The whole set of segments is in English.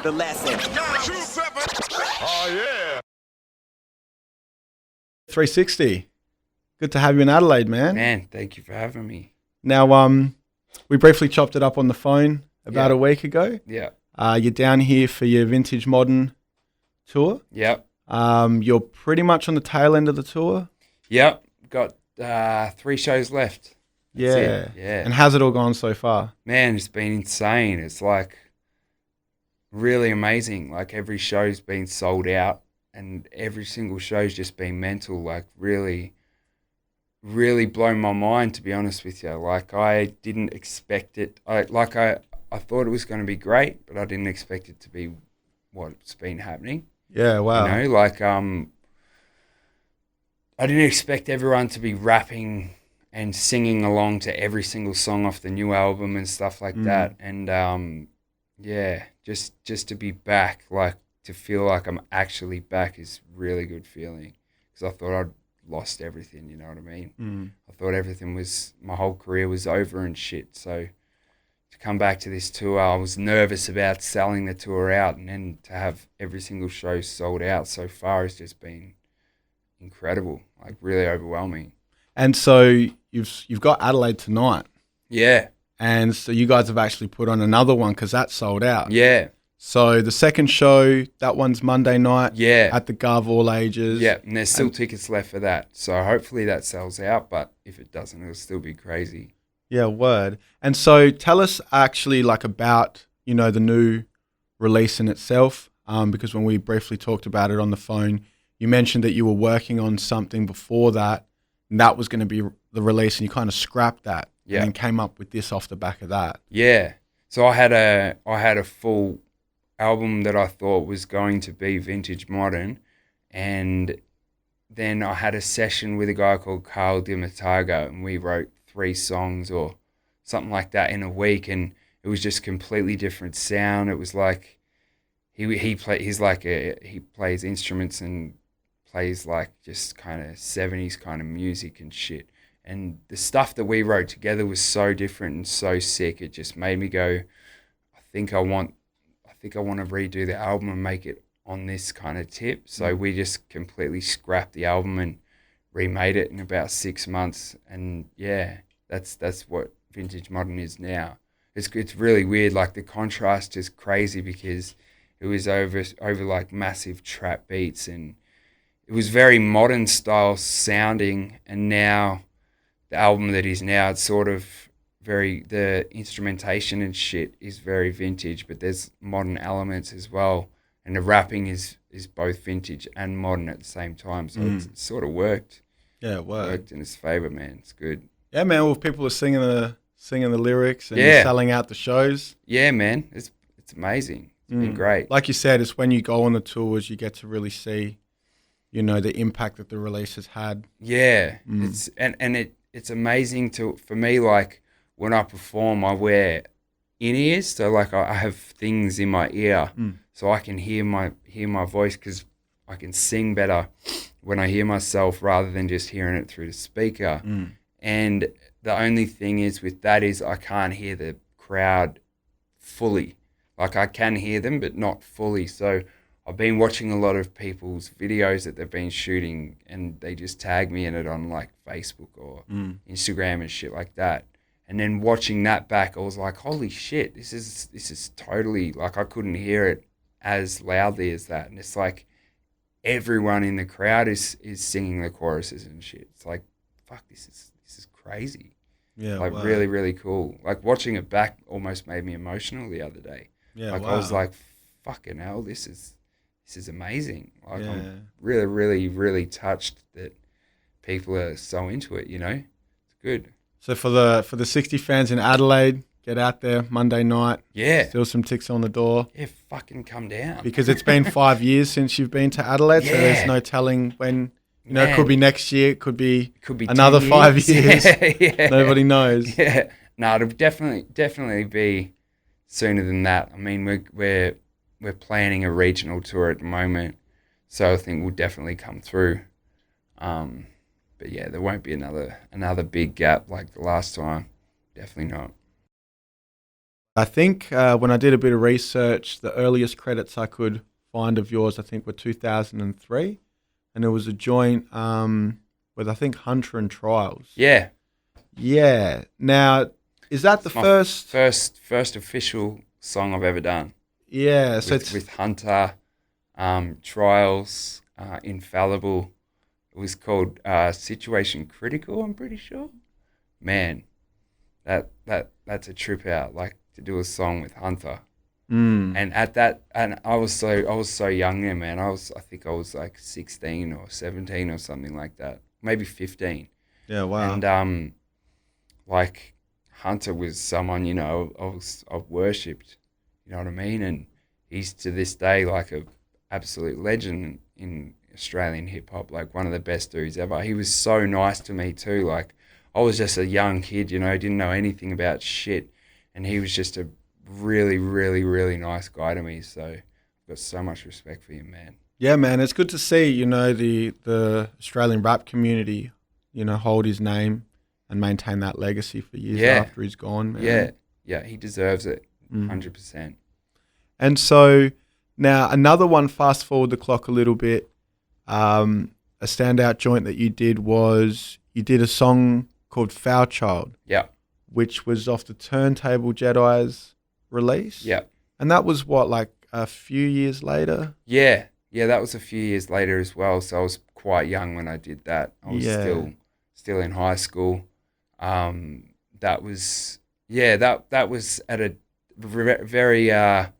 The lesson. Oh, yeah. 360. Good to have you in Adelaide, man. Man, thank you for having me. Now, we briefly chopped it up on the phone about a week ago. Yeah. You're down here for your Vintage Modern tour. Yep. You're pretty much on the tail end of the tour. Yep. Got 3 shows left. That's it. Yeah. And how's it all gone so far? Man, it's been insane. It's like really amazing. Like every show's been sold out and every single show's just been mental. Like really blown my mind, to be honest with you. Like I didn't expect it. I thought it was going to be great, but I didn't expect it to be what's been happening. Yeah, wow. You know, like I didn't expect everyone to be rapping and singing along to every single song off the new album and stuff like that. And just to be back, like to feel like I'm actually back is really good feeling, because I thought I'd lost everything, you know what I mean? I thought everything was, my whole career was over and shit. So to come back to this tour, I was nervous about selling the tour out, and then to have every single show sold out so far has just been incredible, like really overwhelming. And so you've got Adelaide tonight. Yeah. And so you guys have actually put on another one because that's sold out. Yeah. So the second show, that one's Monday night. Yeah. At the Gov, all ages. Yeah, and there's still tickets left for that. So hopefully that sells out, but if it doesn't, it'll still be crazy. Yeah, word. And so tell us actually like about, you know, the new release in itself, because when we briefly talked about it on the phone, you mentioned that you were working on something before that, and that was going to be the release, and you kind of scrapped that. Yeah. And then came up with this off the back of that. Yeah. So I had a full album that I thought was going to be Vintage Modern, and then I had a session with a guy called Carl Dimataga, and we wrote 3 songs or something like that in a week, and it was just completely different sound. It was like he plays instruments and plays like just kind of 70s kind of music and shit. And the stuff that we wrote together was so different and so sick. It just made me go, I think I want to redo the album and make it on this kind of tip. So we just completely scrapped the album and remade it in about 6 months. And yeah, that's what Vintage Modern is now. It's really weird. Like the contrast is crazy because it was over like massive trap beats, and it was very modern style sounding, and now the album that is now, it's sort of the instrumentation and shit is very vintage, but there's modern elements as well. And the rapping is both vintage and modern at the same time. So it's sort of worked. Yeah, it worked in its favor, man. It's good. Yeah, man. Well, people are singing the lyrics and selling out the shows. Yeah, man. It's amazing. It's been great. Like you said, it's when you go on the tours, you get to really see, you know, the impact that the release has had. Yeah. It's amazing for me, like when I perform, I wear in-ears. So like I have things in my ear so I can hear my voice, because I can sing better when I hear myself rather than just hearing it through the speaker. And the only thing is with that is I can't hear the crowd fully. Like I can hear them, but not fully. So I've been watching a lot of people's videos that they've been shooting, and they just tag me in it on like Facebook or Instagram and shit like that. And then watching that back, I was like, holy shit, this is totally, like I couldn't hear it as loudly as that. And it's like everyone in the crowd is singing the choruses and shit. It's like, fuck, this is crazy. Yeah, like really, really cool. Like watching it back almost made me emotional the other day. Yeah, like I was like, fucking hell, this is amazing. Like I'm really, really, really touched that people are so into it, you know? It's good. So for the 60 fans in Adelaide, get out there Monday night. Yeah. Still some ticks on the door. Yeah, fucking come down. Because it's been 5 years since you've been to Adelaide, so there's no telling when, you know, it could be next year, it could be another 5 years. Yeah. Nobody knows. Yeah. No, it'll definitely be sooner than that. I mean, we're planning a regional tour at the moment, so I think we'll definitely come through. But yeah, there won't be another big gap like the last time. Definitely not. I think when I did a bit of research, the earliest credits I could find of yours, I think, were 2003, and it was a joint with I think Hunter and Trials. Yeah. Yeah. Now, is that the My first official song I've ever done. Yeah. So with Hunter, Trials, Infallible. It was called Situation Critical, I'm pretty sure. Man, that's a trip out, like to do a song with Hunter. And I was so young then, man. I think I was like 16 or 17 or something like that, maybe 15. Yeah, wow. And like Hunter was someone, I worshipped, you know what I mean? And he's to this day like a absolute legend in Australian hip hop, like one of the best dudes ever. He was so nice to me too. Like I was just a young kid, didn't know anything about shit, and he was just a really, really, really nice guy to me. So I've got so much respect for him, man. Yeah, man, it's good to see, the Australian rap community, hold his name and maintain that legacy for years after he's gone, man. Yeah, he deserves it, 100%. And so now another one, fast forward the clock a little bit, a standout joint that you did was you did a song called Foul Child. Yeah. Which was off the Turntable Jedi's release. Yeah. And that was what, like a few years later? Yeah, that was a few years later as well. So I was quite young when I did that. I was still in high school. That was at a very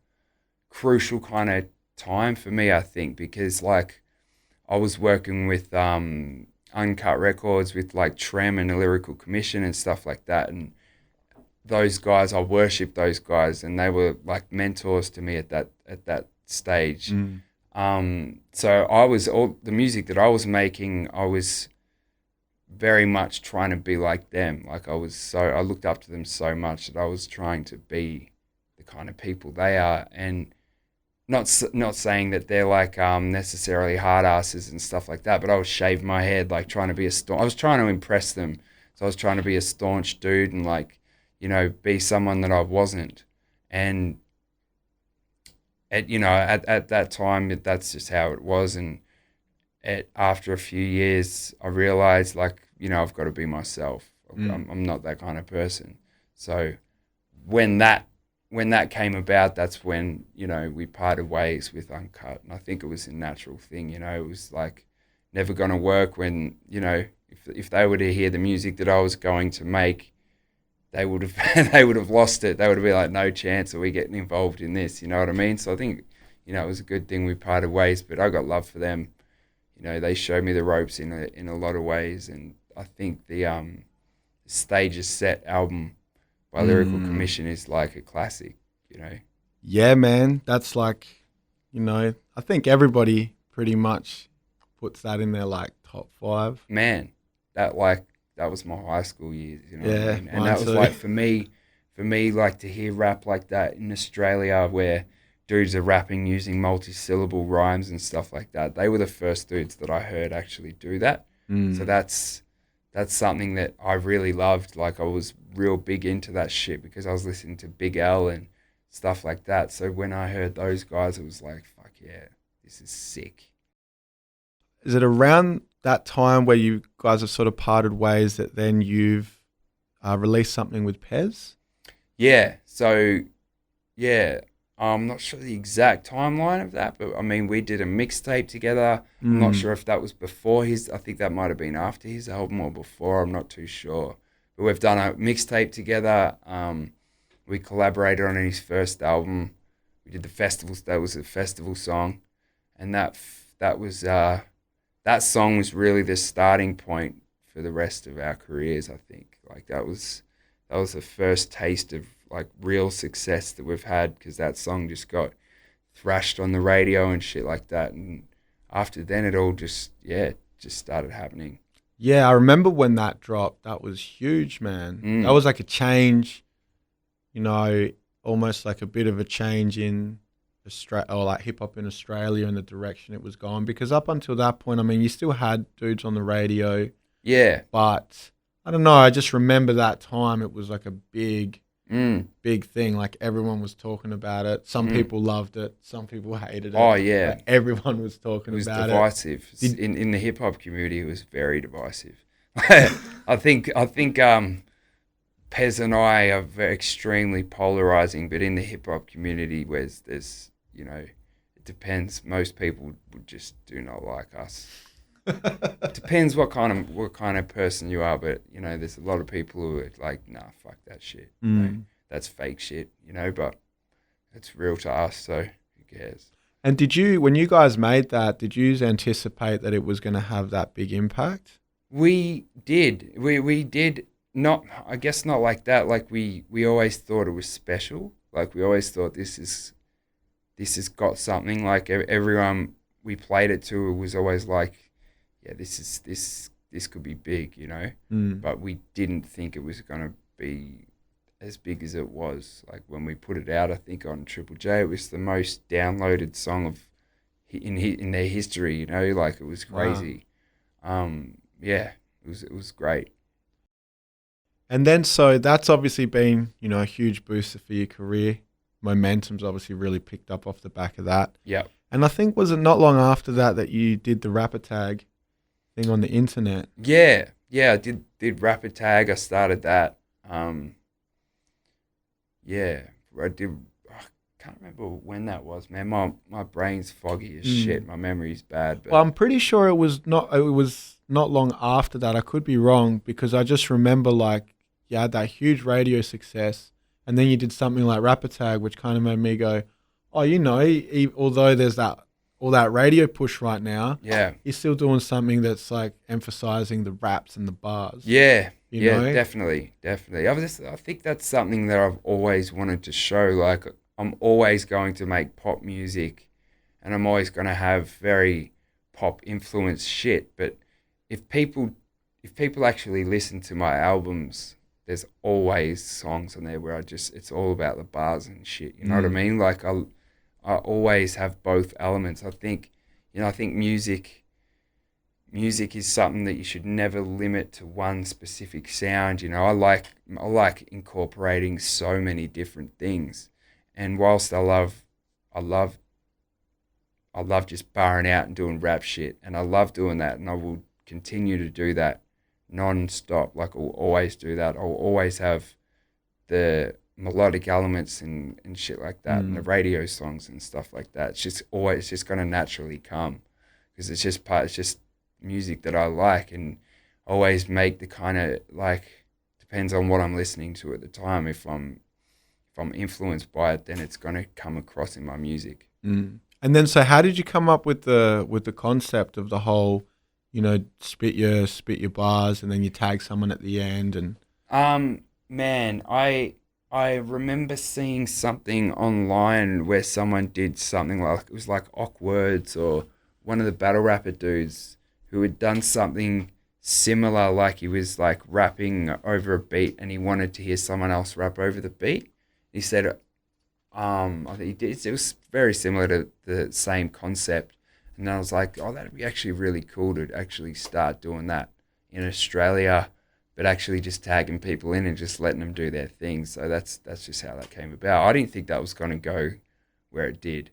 crucial kind of time for me, I think, because like I was working with Uncut Records with like Trem and the Lyrical Commission and stuff like that, and those guys, I worshipped those guys, and they were like mentors to me at that stage. So I was all the music that I was making, I was very much trying to be like them. Like I looked up to them so much that I was trying to be the kind of people they are, and not saying that they're like necessarily hard asses and stuff like that, but I was shaving my head, like trying to be I was trying to impress them. So I was trying to be a staunch dude and like, be someone that I wasn't. And at that time, that's just how it was. And after a few years, I realized like, I've got to be myself. I'm not that kind of person. So when that came about, that's when, we parted ways with Uncut. And I think it was a natural thing, it was like never going to work when, if they were to hear the music that I was going to make, they would have lost it. They would have been like, no chance are we getting involved in this, you know what I mean? So I think, it was a good thing we parted ways, but I got love for them. They showed me the ropes in a lot of ways, and I think the Stage is Set album by Lyrical Commission is like a classic, Yeah, man. That's like, I think everybody pretty much puts that in their like top 5. Man, that was my high school years, what I mean? And that was too. like for me, like to hear rap like that in Australia where dudes are rapping using multi-syllable rhymes and stuff like that. They were the first dudes that I heard actually do that. So that's something that I really loved. Like I was real big into that shit because I was listening to Big L and stuff like that. So when I heard those guys, it was like, fuck yeah, this is sick. Is it around that time where you guys have sort of parted ways that then you've released something with Pez? Yeah. So, yeah, I'm not sure the exact timeline of that, but I mean, we did a mixtape together. I'm not sure if that was before I think that might have been after his album or before. I'm not too sure. But we've done a mixtape together. We collaborated on his first album. We did the festivals. That was a festival song. And that was, that song was really the starting point for the rest of our careers, I think. Like that was the first taste of like real success that we've had, because that song just got thrashed on the radio and shit like that. And after then it all just started happening. Yeah, I remember when that dropped. That was huge, man. That was like a change, almost like a bit of a change in Australia, or like hip hop in Australia and the direction it was going. Because up until that point, I mean, you still had dudes on the radio. Yeah. But I don't know. I just remember that time. It was like a big big thing. Like everyone was talking about it. Some people loved it. Some people hated it. Oh, yeah. But everyone was talking It was about divisive. Did- In the hip hop community, it was very divisive. I think Pez and I are extremely polarizing, but in the hip hop community, where there's it depends. Most people would just do not like us. It depends what kind of person you are, but there's a lot of people who are like, nah, fuck that shit. That's fake shit, but it's real to us, so who cares? And when you guys made that, did you anticipate that it was going to have that big impact? We did. We did not. I guess not like that. Like we always thought it was special. Like we always thought this has got something. Like everyone we played it to was always like, yeah, this could be big, But we didn't think it was gonna be as big as it was. Like when we put it out, I think on Triple J, it was the most downloaded song in their history. Like it was crazy. Wow. Yeah, it was great. And then, so that's obviously been, a huge booster for your career. Momentum's obviously really picked up off the back of that. Yeah. And I think, was it not long after that you did the rapper tag thing on the internet? Yeah, I did rapper tag. I started that. Yeah, I did. I can't remember when that was, man. My brain's foggy as shit. My memory's bad. But well, I'm pretty sure it was not long after that. I could be wrong, because I just remember you had that huge radio success, and then you did something like Rapper Tag, which kind of made me go, oh, although there's all that radio push right now, yeah, he's still doing something that's like emphasizing the raps and the bars. Yeah, you know? definitely. I think that's something that I've always wanted to show. Like I'm always going to make pop music, and I'm always going to have very pop influenced shit. But if people actually listen to my albums, there's always songs on there where it's all about the bars and shit. You know what I mean? Like I always have both elements. I think music is something that you should never limit to one specific sound. I like incorporating so many different things. And whilst I love just barring out and doing rap shit, and I love doing that, and I will continue to do that non-stop. Like I'll always do that. I'll always have the melodic elements and shit like that, and the radio songs and stuff like that. It's just going to naturally come, because it's just music that I like, and always make the kind of, like, depends on what I'm listening to at the time. If I'm influenced by it, then it's going to come across in my music. And then, so how did you come up with the concept of the whole, spit your bars, and then you tag someone at the end? And man, I remember seeing something online where someone did something like, it was like Awkwards or one of the battle rapper dudes who had done something similar. Like he was like rapping over a beat, and he wanted to hear someone else rap over the beat. He said, I think he did. It was very similar to the same concept. And I was like, oh, that'd be actually really cool to actually start doing that in Australia, but actually just tagging people in and just letting them do their thing. So that's just how that came about. I didn't think that was going to go where it did.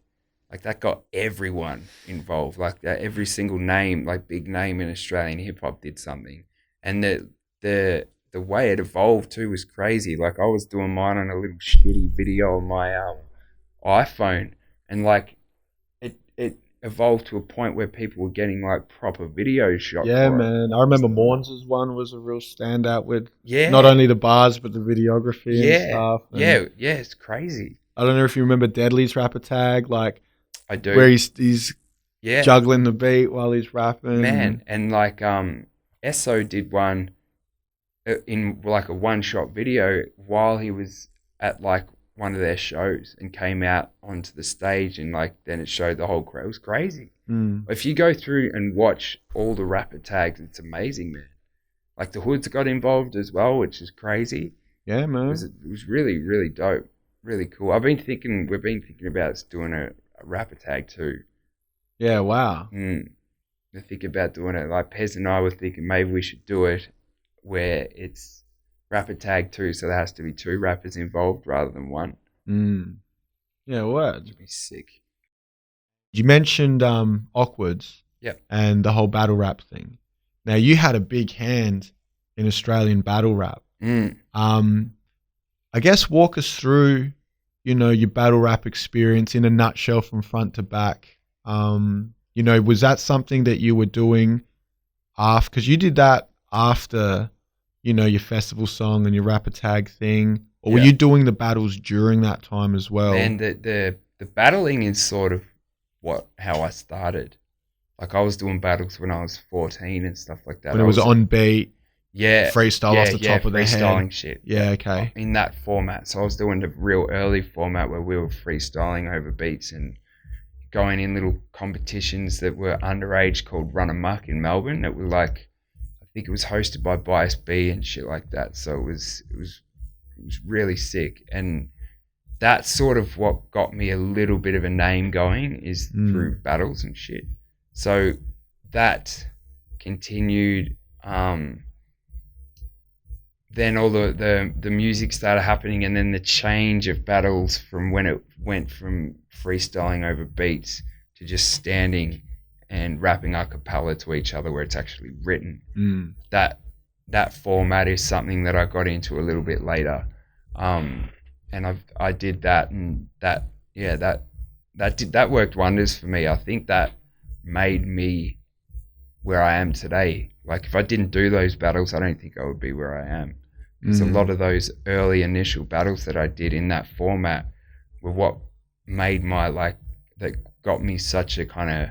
Like that got everyone involved. Like every single name, like big name in Australian hip hop did something. And the way it evolved too was crazy. Like I was doing mine on a little shitty video on my iPhone, and like it evolved to a point where people were getting like proper videos shot. Yeah, for man. it. I remember Morns' one was a real standout with Yeah. not only the bars but the videography and stuff. And Yeah, it's crazy. I don't know if you remember Deadly's rapper tag, like I do. where he's Yeah. juggling the beat while he's rapping. Man, and like Esso did one in like a one-shot video while he was at like one of their shows, and came out onto the stage, and like then it showed the whole crowd. It was crazy. If you go through and watch all the rapper tags, it's amazing, man. Like the Hoods got involved as well, which is crazy. Yeah, man. It was really, really dope. Really cool. We've been thinking about doing a rapper tag too. Yeah, wow. I think about doing it. Like Pez and I were thinking maybe we should do it where it's rapper tag too, so there has to be 2 rappers involved rather than 1. Yeah, word. It'd be sick. You mentioned Awkwards Yep. and the whole battle rap thing. Now, you had a big hand in Australian battle rap. I guess walk us through, your battle rap experience in a nutshell from front to back. Was that something that you were doing after? Because you did that after, your festival song and your rapper tag thing. Or were you doing the battles during that time as well? And the battling is sort of how I started. Like I was doing battles when I was 14 and stuff like that. When it was on beat, freestyle off the top of the head. Freestyling shit. Yeah, okay. In that format. So I was doing the real early format where we were freestyling over beats and going in little competitions that were underage called Run Amok in Melbourne. It was like, I think it was hosted by Bias B and shit like that. So it was really sick. And that's sort of what got me a little bit of a name going is through battles and shit. So that continued. Then all the music started happening, and then the change of battles from when it went from freestyling over beats to just standing and rapping a cappella to each other where it's actually written. That format is something that I got into a little bit later. And I did that, and that worked wonders for me. I think that made me where I am today. Like if I didn't do those battles, I don't think I would be where I am. Because a lot of those early initial battles that I did in that format were what made that got me such a kind of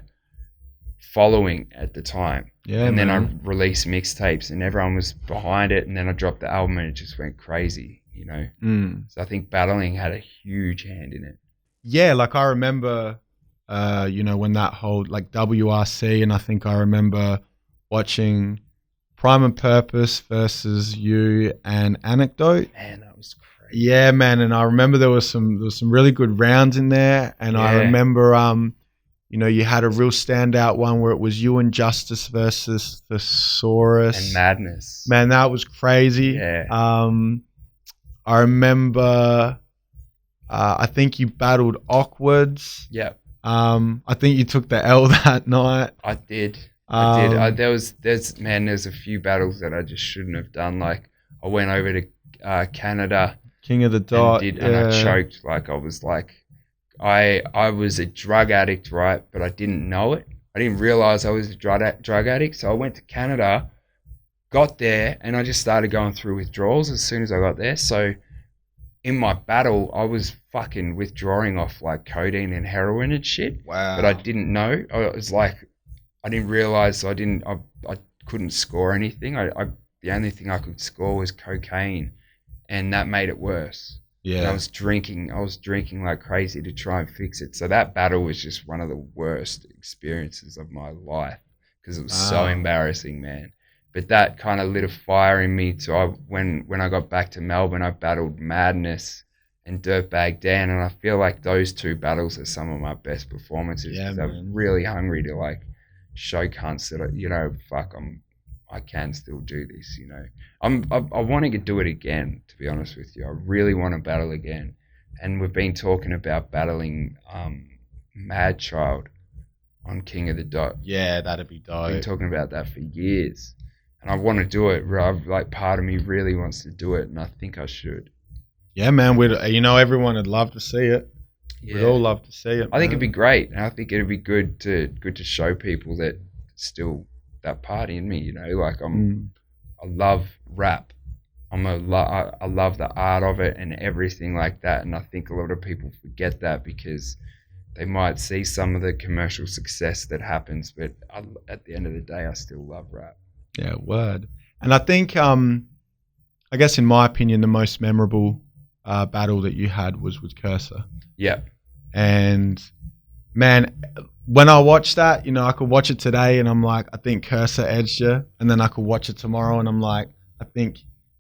following at the time. Yeah, and then I released mixtapes and everyone was behind it, and then I dropped the album and it just went crazy, So I think battling had a huge hand in it. Yeah, like I remember, when that whole like WRC, and I think I remember watching Prime and Purpose versus you and Anecdote. Man, that was crazy. Yeah, man, and I remember there was some really good rounds in there, and I remember you had a real standout one where it was you and Justice versus Thesaurus and Madness. Man, that was crazy. Yeah. I remember. I think you battled Awkwards. Yep. I think you took the L that night. I did. There's a few battles that I just shouldn't have done. Like I went over to Canada, King of the Dot, and I choked. Like I was I was a drug addict, right? But I didn't know it. I didn't realize I was a drug addict. So I went to Canada, got there, and I just started going through withdrawals as soon as I got there. So in my battle, I was fucking withdrawing off like codeine and heroin and shit. Wow. But I didn't know. I was like, I didn't realize, so I couldn't score anything. The only thing I could score was cocaine, and that made it worse. Yeah. And I was drinking like crazy to try and fix it. So that battle was just one of the worst experiences of my life because it was so embarrassing, man. But that kind of lit a fire in me. So when I got back to Melbourne, I battled Madness and Dirtbag Dan, and I feel like those 2 battles are some of my best performances because I'm really hungry to like show cunts that I can still do this. I want to do it again. To be honest with you, I really want to battle again, and we've been talking about battling Mad Child on King of the Dot. Yeah, that'd be dope. I've been talking about that for years. And I want to do it. Like part of me really wants to do it, and I think I should. Yeah, man. Everyone would love to see it. Yeah. We'd all love to see it. I think it'd be great, and I think it'd be good to show people that still that part in me. Like I love rap. I love the art of it and everything like that. And I think a lot of people forget that because they might see some of the commercial success that happens, but at the end of the day, I still love rap. Yeah, word. And I think, I guess in my opinion, the most memorable battle that you had was with Kerser. Yeah. And man, when I watched that, I could watch it today and I'm like, I think Kerser edged you. And then I could watch it tomorrow and I'm like, I think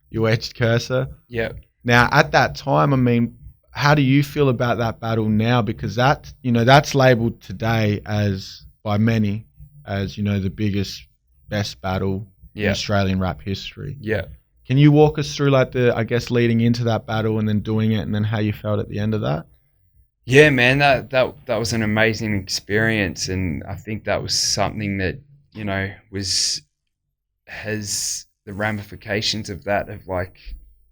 you edged Kerser. Yeah. Now, at that time, I mean, how do you feel about that battle now? Because that's labeled today as, by many, as, the biggest, best battle in Australian rap history. Yeah. Can you walk us through like I guess leading into that battle and then doing it and then how you felt at the end of that? Yeah, man, that was an amazing experience, and I think that was something that, you know, has the ramifications of that have like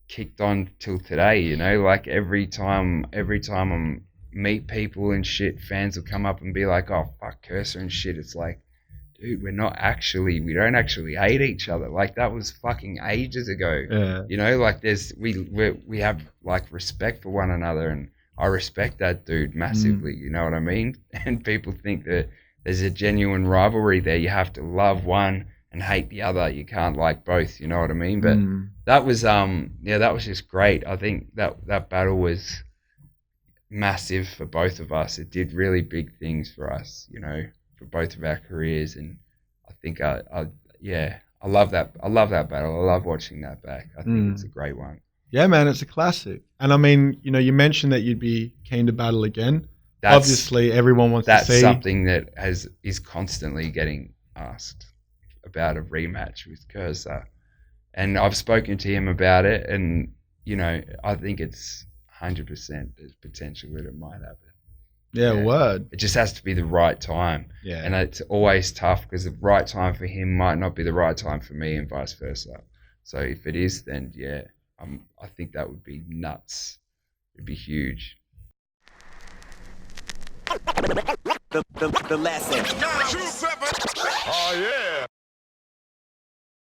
kicked on till today, you know, like every time I meet people and shit, fans will come up and be like, oh fuck Kerser and shit. It's like, dude, we don't actually hate each other. Like that was fucking ages ago. Yeah. You know, like we have like respect for one another, and I respect that dude massively, you know what I mean? And people think that there's a genuine rivalry there. You have to love one and hate the other. You can't like both, you know what I mean? But that was that was just great. I think that battle was massive for both of us. It did really big things for us, you know, for both of our careers, and I think I love that. I love that battle. I love watching that back. I think it's a great one. Yeah, man, it's a classic. And I mean, you know, you mentioned that you'd be keen to battle again. Obviously, everyone wants to see. That's something that is constantly getting asked about, a rematch with Kerser. And I've spoken to him about it, and, you know, I think it's 100% there's potential that it might happen. Yeah, word. It just has to be the right time. Yeah. And it's always tough because the right time for him might not be the right time for me, and vice versa. So if it is, then yeah. I think that would be nuts. It'd be huge. The lesson. 7. Oh, yeah.